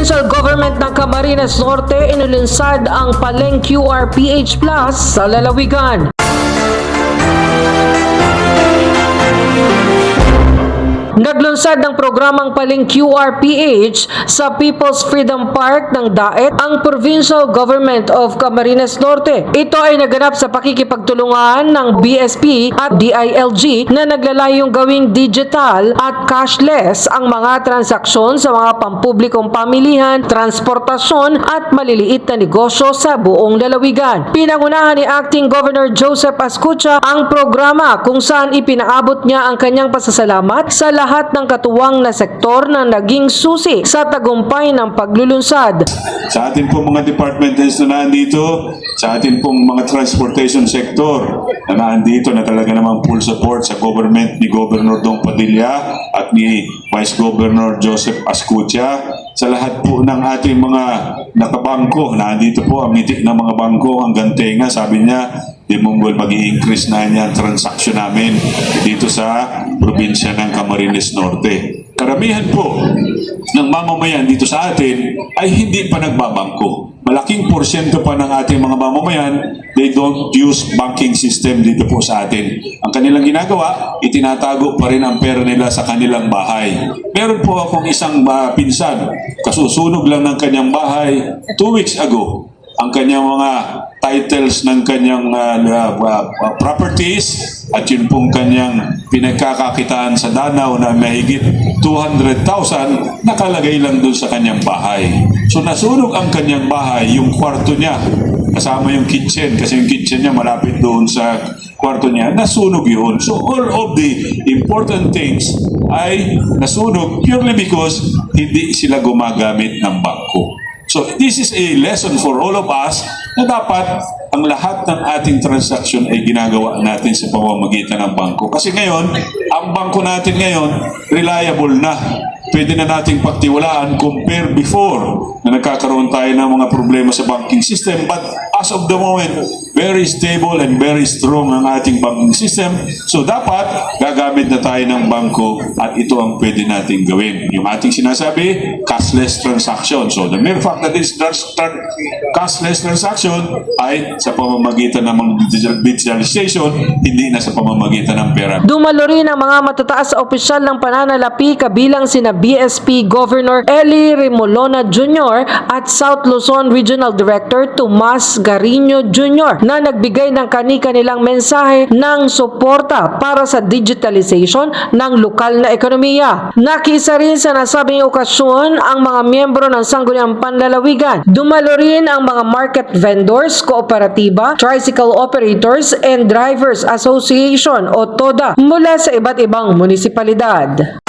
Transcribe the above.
Provincial Government ng Camarines Norte inilunsad ang Paleng QRPH Plus sa lalawigan. Naglunsad ng programang Paleng QRPH sa People's Freedom Park ng Daet ang Provincial Government of Camarines Norte. Ito ay naganap sa pakikipagtulungan ng BSP at DILG na naglalayong gawing digital at cashless ang mga transaksyon sa mga pampublikong pamilihan, transportasyon at maliliit na negosyo sa buong lalawigan. Pinangunahan ni Acting Governor Joseph Ascutia ang programa kung saan ipinaabot niya ang kanyang pasasalamat sa lahat ng katuwang na sektor na naging susi sa tagumpay ng paglulunsad. Sa atin pong mga department heads na nandito, sa atin pong mga transportation sector na nandito na talaga namang full support sa government ni Governor Dong Padilla at ni Vice Governor Joseph Ascutia, sa lahat po ng ating mga nakabangko, nandito po ang mitik ng mga bangko hanggang tenga, sabi niya, di Mongol mag-i-increase na niya ang transaksyon namin dito sa probinsya ng Camarines Norte. Karamihan po ng mamamayan dito sa atin ay hindi pa nagbabangko. Malaking porsyento pa ng ating mga mamamayan, they don't use banking system dito po sa atin. Ang kanilang ginagawa, itinatago pa rin ang pera nila sa kanilang bahay. Meron po akong isang pinsan, kasusunog lang ng kanyang bahay 2 weeks ago. Ang kanyang mga titles ng kanyang properties at yun pong kanyang pinagkakakitaan sa Danau na mahigit 200,000 nakalagay lang doon sa kanyang bahay. So nasunog ang kanyang bahay, yung kwarto niya, kasama yung kitchen, kasi yung kitchen niya malapit doon sa kwarto niya, nasunog yun. So all of the important things ay nasunog purely because hindi sila gumagamit ng bangko. So this is a lesson for all of us na dapat ang lahat ng ating transaksyon ay ginagawa natin sa pamamagitan ng bangko. Kasi ngayon, ang bangko natin ngayon, reliable na. Pwede na nating pagtiwalaan compare before na nagkakaroon tayo ng mga problema sa banking system. But as of the moment, very stable and very strong ang ating banking system. So dapat gagamit na tayo ng bangko at ito ang pwede nating gawin. Yung ating sinasabi, cashless transaction. So the mere fact that this cashless transaction ay sa pamamagitan ng mga digitalization, hindi na sa pamamagitan ng pera. Dumalo rin ang mga matataas na opisyal ng pananalapi kabilang sina BSP Governor Eli Remolona Jr. at South Luzon Regional Director Tomas Garino Jr. na nagbigay ng kani-kanilang mensahe ng suporta para sa digitalization ng lokal na ekonomiya. Nakisa rin sa nasabing okasyon ang mga miyembro ng Sangguniang Panlalawigan. Dumalo rin ang mga market vendors, kooperatiba, tricycle operators and drivers association o TODA mula sa iba't ibang munisipalidad.